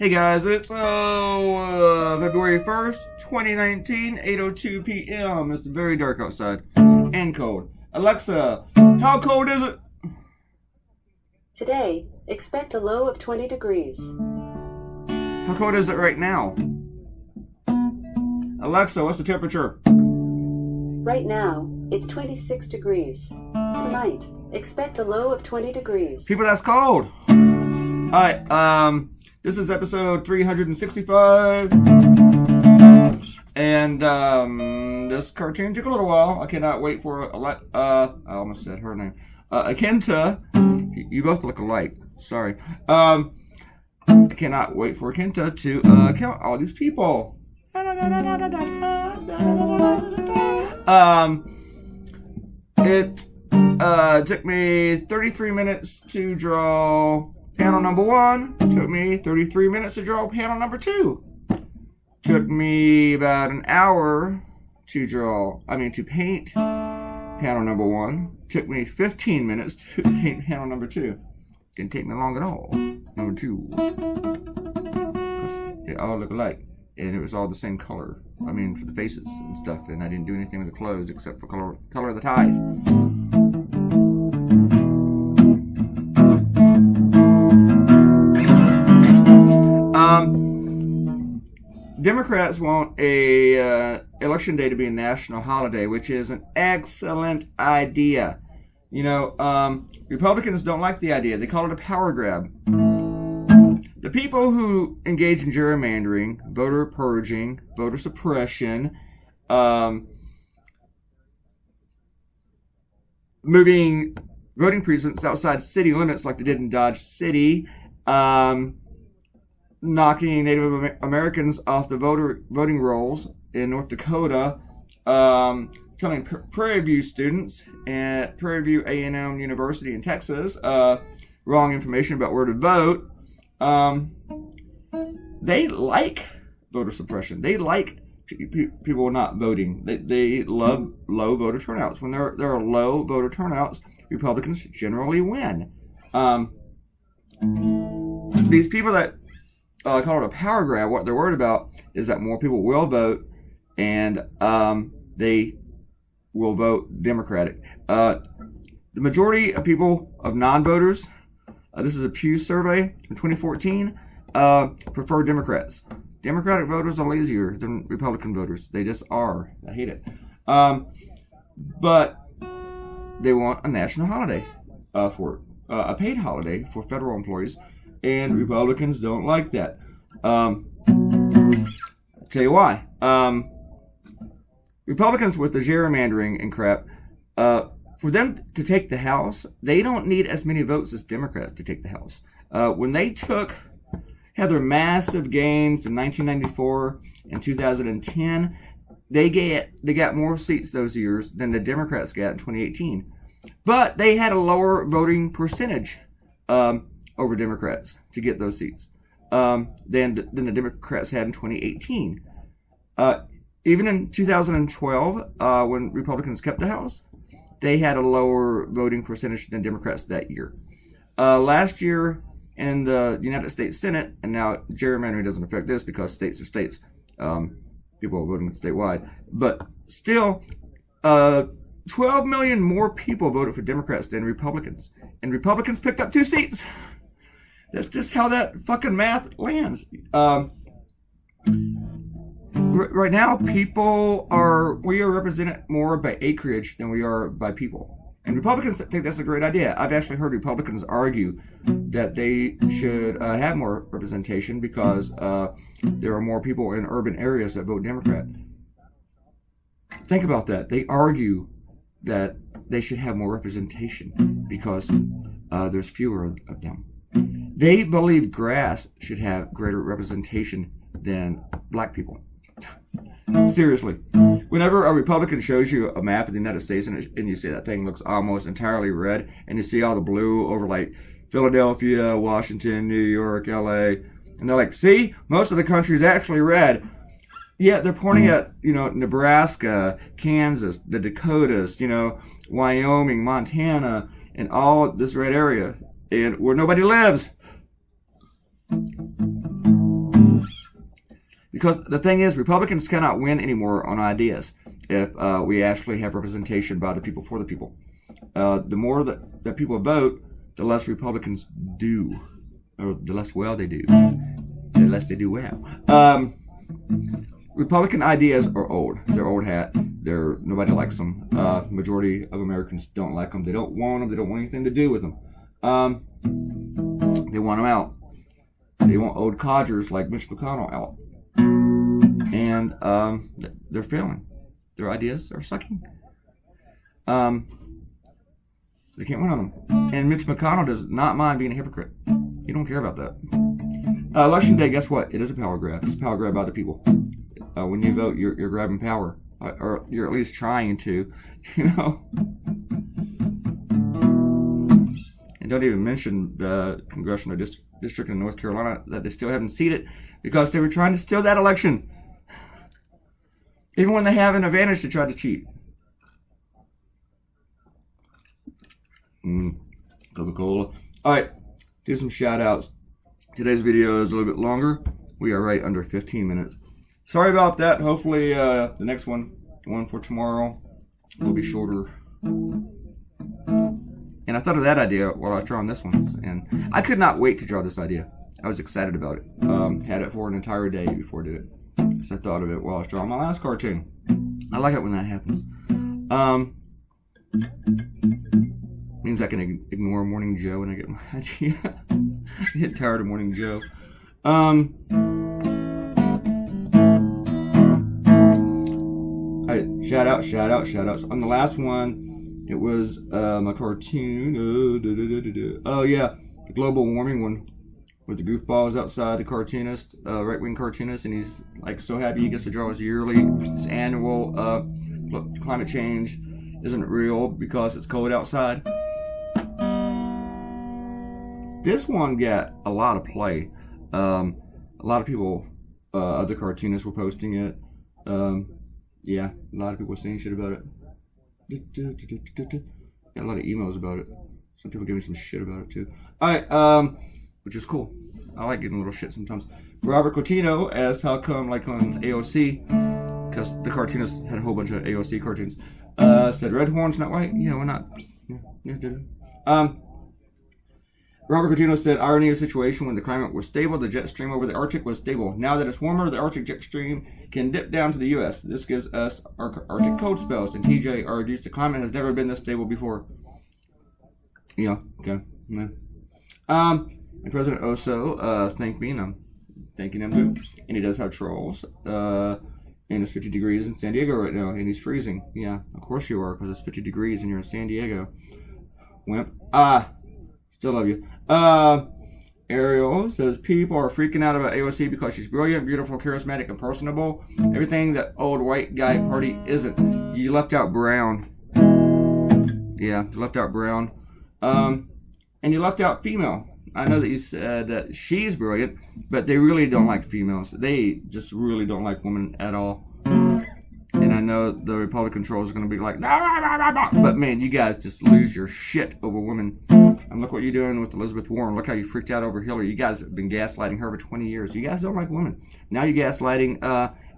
Hey guys, it's February 1st, 2019, 8:02 p.m. It's very dark outside and cold. Alexa, how cold is it? Today, expect a low of 20 degrees. How cold is it right now? Alexa, what's the temperature? Right now, it's 26 degrees. Tonight, expect a low of 20 degrees. People, that's cold. Alright, this is episode 365. And, this cartoon took a little while. I cannot wait for I almost said her name. Akenta. You both look alike. Sorry. I cannot wait for Akenta to, count all these people. It took me 33 minutes to draw panel number 1. Took me 33 minutes to draw panel number 2. Took me about an hour to paint panel number 1. Took me 15 minutes to paint panel number 2. Didn't take me long at all. Number 2. They all look alike. And it was all the same color. I mean, for the faces and stuff. And I didn't do anything with the clothes except for color of the ties. Democrats want a election day to be a national holiday, which is an excellent idea. You know, Republicans don't like the idea. They call it a power grab. The people who engage in gerrymandering, voter purging, voter suppression, moving voting precincts outside city limits like they did in Dodge City, knocking Native Americans off the voting rolls in North Dakota, telling Prairie View students at Prairie View A&M University in Texas wrong information about where to vote. They like voter suppression. They like people not voting. They love low voter turnouts. When there are low voter turnouts, Republicans generally win. These people that call it a power grab, what they're worried about is that more people will vote and they will vote Democratic. The majority of people, of non-voters, this is a Pew Survey from 2014, prefer Democrats. Democratic voters are lazier than Republican voters. They just are. I hate it. But they want a national holiday for it, a paid holiday for federal employees, and Republicans don't like that. I'll tell you why. Republicans with the gerrymandering and crap, for them to take the House, they don't need as many votes as Democrats to take the House. When they had their massive gains in 1994 and 2010, they got more seats those years than the Democrats got in 2018. But they had a lower voting percentage over Democrats to get those seats than the Democrats had in 2018. Even in 2012, when Republicans kept the House, they had a lower voting percentage than Democrats that year. Last year in the United States Senate, and now gerrymandering doesn't affect this because states are states. People are voting statewide. But still, 12 million more people voted for Democrats than Republicans. And Republicans picked up 2 seats. That's just how that fucking math lands. Right now, we are represented more by acreage than we are by people. And Republicans think that's a great idea. I've actually heard Republicans argue that they should have more representation because there are more people in urban areas that vote Democrat. Think about that. They argue that they should have more representation because there's fewer of them. They believe grass should have greater representation than black people. Seriously. Whenever a Republican shows you a map of the United States and you see that thing looks almost entirely red, and you see all the blue over like Philadelphia, Washington, New York, LA, and they're like, see, most of the country is actually red. Yeah, they're pointing at, Nebraska, Kansas, the Dakotas, Wyoming, Montana, and all this red area, and where nobody lives. Because the thing is, Republicans cannot win anymore on ideas if we actually have representation by the people for the people. The more that people vote, the less Republicans do, or the less well they do, the less they do well. Republican ideas are old. They're old hat. Nobody likes them. Majority of Americans don't like them. They don't want them. They don't want anything to do with them. They want them out. They want old codgers like Mitch McConnell out. And they're failing. Their ideas are sucking. They can't win on them. And Mitch McConnell does not mind being a hypocrite. He don't care about that. Election day, guess what? It is a power grab. It's a power grab by the people. When you vote, you're grabbing power. Or you're at least trying to, you know. And don't even mention the congressional district in North Carolina that they still haven't seated because they were trying to steal that election. Even when they have an advantage, they try to cheat. Coca-Cola. Alright, do some shout outs. Today's video is a little bit longer. We are right under 15 minutes. Sorry about that. Hopefully the next one, the one for tomorrow, will be shorter. And I thought of that idea while I was drawing this one. And I could not wait to draw this idea. I was excited about it. Had it for an entire day before I did it. So I thought of it while I was drawing my last cartoon. I like it when that happens. Means I can ignore Morning Joe when I get my idea. I get tired of Morning Joe. Alright, shout outs. On the last one, it was my cartoon. Oh yeah, the global warming one. With the goofballs outside, the cartoonist, right-wing cartoonist, and he's like so happy he gets to draw his annual climate change isn't real because it's cold outside. This one got a lot of play. A lot of people, other cartoonists were posting it. Yeah, a lot of people were saying shit about it. Got a lot of emails about it. Some people gave me some shit about it too. Alright, which is cool. I like getting a little shit sometimes. Robert Coutinho asked how come, like on AOC, because the cartoonist had a whole bunch of AOC cartoons, said red horns, not white. Yeah, why not? Robert Coutinho said, irony of the situation when the climate was stable, the jet stream over the Arctic was stable. Now that it's warmer, the Arctic jet stream can dip down to the U.S. This gives us Arctic cold spells, and TJ argues the climate has never been this stable before. Yeah, okay. Yeah. And President Oso thanked me, and I'm thanking him too. And he does have trolls. And it's 50 degrees in San Diego right now, and he's freezing. Yeah, of course you are, because it's 50 degrees and you're in San Diego. Wimp. Still love you. Ariel says, people are freaking out about AOC because she's brilliant, beautiful, charismatic, and personable. Everything that old white guy party isn't. You left out Brown. Yeah, you left out Brown. And you left out female. I know that you said that she's brilliant, but they really don't like females. They just really don't like women at all. And I know the Republican trolls are going to be like, nah, nah, nah, nah, nah. But man, you guys just lose your shit over women. And look what you're doing with Elizabeth Warren. Look how you freaked out over Hillary. You guys have been gaslighting her for 20 years. You guys don't like women. Now you're gaslighting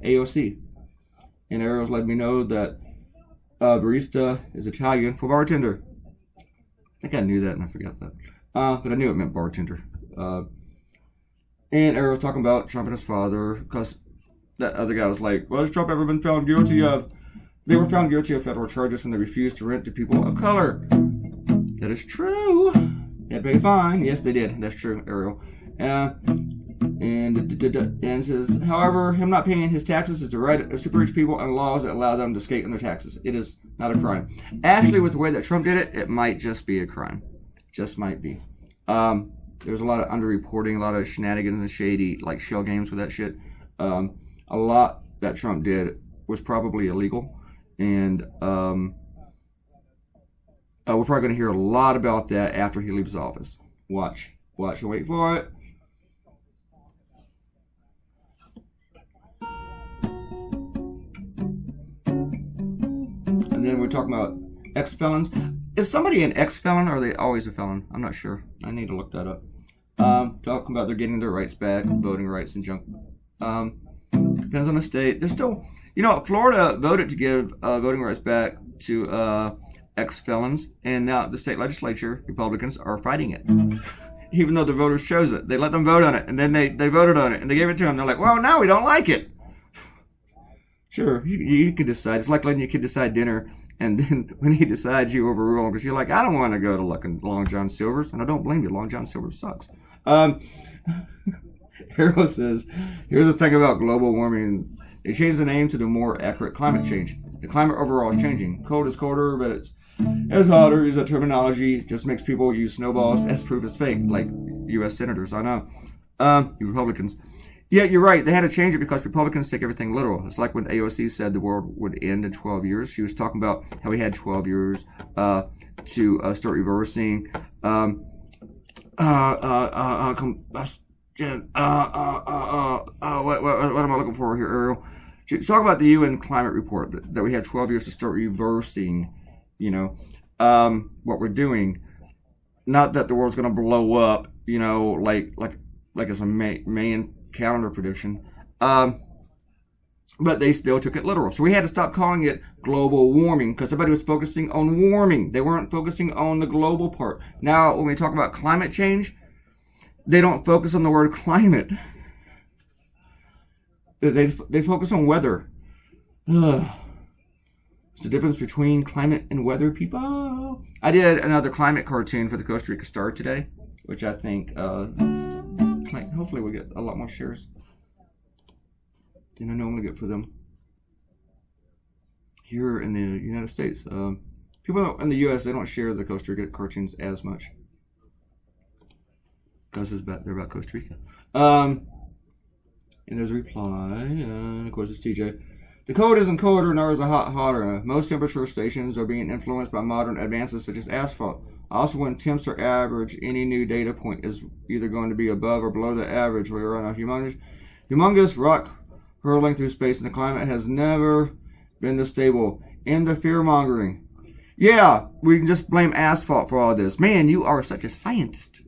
AOC. And Ariel's let me know that barista is Italian for bartender. I think I knew that and I forgot that. But I knew it meant bartender. And Ariel's talking about Trump and his father, because that other guy was like, well, has Trump ever been found guilty of? They were found guilty of federal charges when they refused to rent to people of color. That is true. They paid a fine. Yes, they did. That's true, Ariel. And says, however, him not paying his taxes is the right of super rich people and laws that allow them to skate on their taxes. It is not a crime. Actually, with the way that Trump did it, it might just be a crime. Just might be. There's a lot of underreporting, a lot of shenanigans and shady, like shell games with that shit. A lot that Trump did was probably illegal. And we're probably going to hear a lot about that after he leaves office. Watch and wait for it. And then we're talking about ex-felons. Is somebody an ex-felon or are they always a felon? I'm not sure. I need to look that up. Talking about they're getting their rights back, voting rights and junk. Depends on the state. There's still, Florida voted to give voting rights back to ex-felons, and now the state legislature, Republicans, are fighting it. Even though the voters chose it. They let them vote on it, and then they voted on it, and they gave it to them. They're like, well, now we don't like it. Sure, you can decide. It's like letting your kid decide dinner, and then when he decides, you overrule him because you're like, I don't want to go to Long John Silver's, and I don't blame you. Long John Silver's sucks. Harold says, here's the thing about global warming. They changed the name to the more accurate climate change. The climate overall is changing. Cold is colder, but it's hotter. Is a terminology. Just makes people use snowballs as proof it's fake, like U.S. senators. I know. You Republicans. Yeah, you're right. They had to change it because Republicans take everything literal. It's like when AOC said the world would end in 12 years. She was talking about how we had 12 years to start reversing combustion. What am I looking for here, Earl? She's talking about the UN climate report that we had 12 years to start reversing, what we're doing. Not that the world's going to blow up, like it's a Mayan calendar prediction, but they still took it literal. So we had to stop calling it global warming because everybody was focusing on warming. They weren't focusing on the global part. Now, when we talk about climate change, they don't focus on the word climate. They focus on weather. It's the difference between climate and weather, people. I did another climate cartoon for the Costa Rica Star today, which I think hopefully we'll get a lot more shares than I normally get for them here in the United States. People in the U.S., they don't share the Costa Rica cartoons as much because they're about Costa Rica. And there's a reply, and of course it's TJ. The cold isn't colder, nor is it hotter. Most temperature stations are being influenced by modern advances such as asphalt. Also, when temps are average, any new data point is either going to be above or below the average. We are on a humongous rock hurling through space, and the climate has never been this stable. End the fear-mongering. Yeah, we can just blame asphalt for all this. Man, you are such a scientist.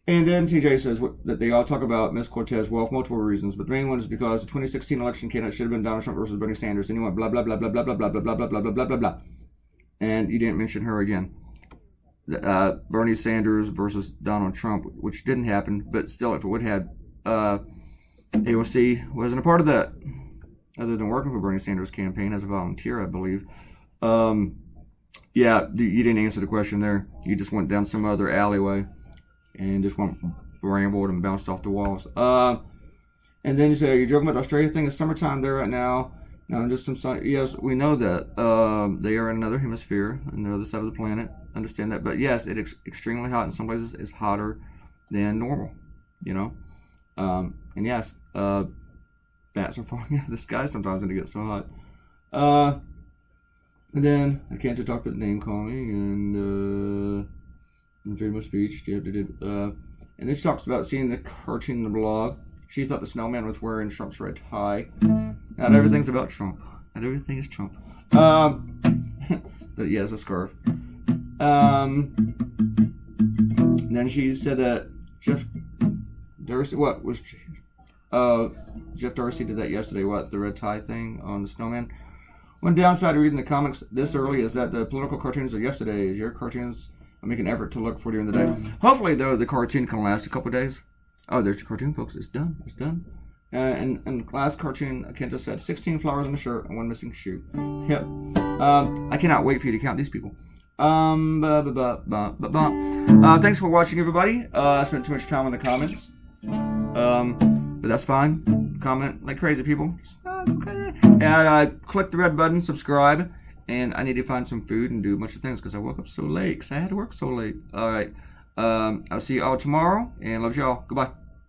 And then TJ says that they all talk about Ms. Cortez, well, for multiple reasons, but the main one is because the 2016 election candidate should have been Donald Trump versus Bernie Sanders. And you went blah, blah, blah, blah, blah, blah, blah, blah, blah, blah, blah, blah, blah, blah. And you didn't mention her again. Bernie Sanders versus Donald Trump, which didn't happen, but still, if it would have, AOC wasn't a part of that, other than working for Bernie Sanders' campaign as a volunteer, I believe. Yeah, you didn't answer the question there. You just went down some other alleyway and just went rambled and bounced off the walls. And then you say, you're joking about the Australia thing? It's summertime there right now. Now, just some sun. Yes, we know that. They are in another hemisphere, on the other side of the planet. Understand that. But yes, it's extremely hot. In some places, it's hotter than normal, And yes, bats are falling out of the sky sometimes when it gets so hot. And then I can't just talk about name calling and freedom of speech. And then she talks about seeing the cartoon in the blog. She thought the snowman was wearing Trump's red tie. Not everything's about Trump. Not everything is Trump. But yeah, it's a scarf. Then she said that Jeff Darcy, Jeff Darcy did that yesterday, the red tie thing on the snowman. One downside of reading the comics this early is that the political cartoons are yesterday's. Your cartoons, I make an effort to look for during the day. Hopefully, though, the cartoon can last a couple days. Oh, there's your cartoon, folks. It's done. It's done. And last cartoon, Kenta said, 16 flowers on the shirt and one missing shoe. Yep. I cannot wait for you to count these people. Thanks for watching, everybody. I spent too much time in the comments. But that's fine. Comment like crazy, people. And click the red button, subscribe. And I need to find some food and do a bunch of things because I woke up so late because I had to work so late. All right. I'll see you all tomorrow and love you all. Goodbye.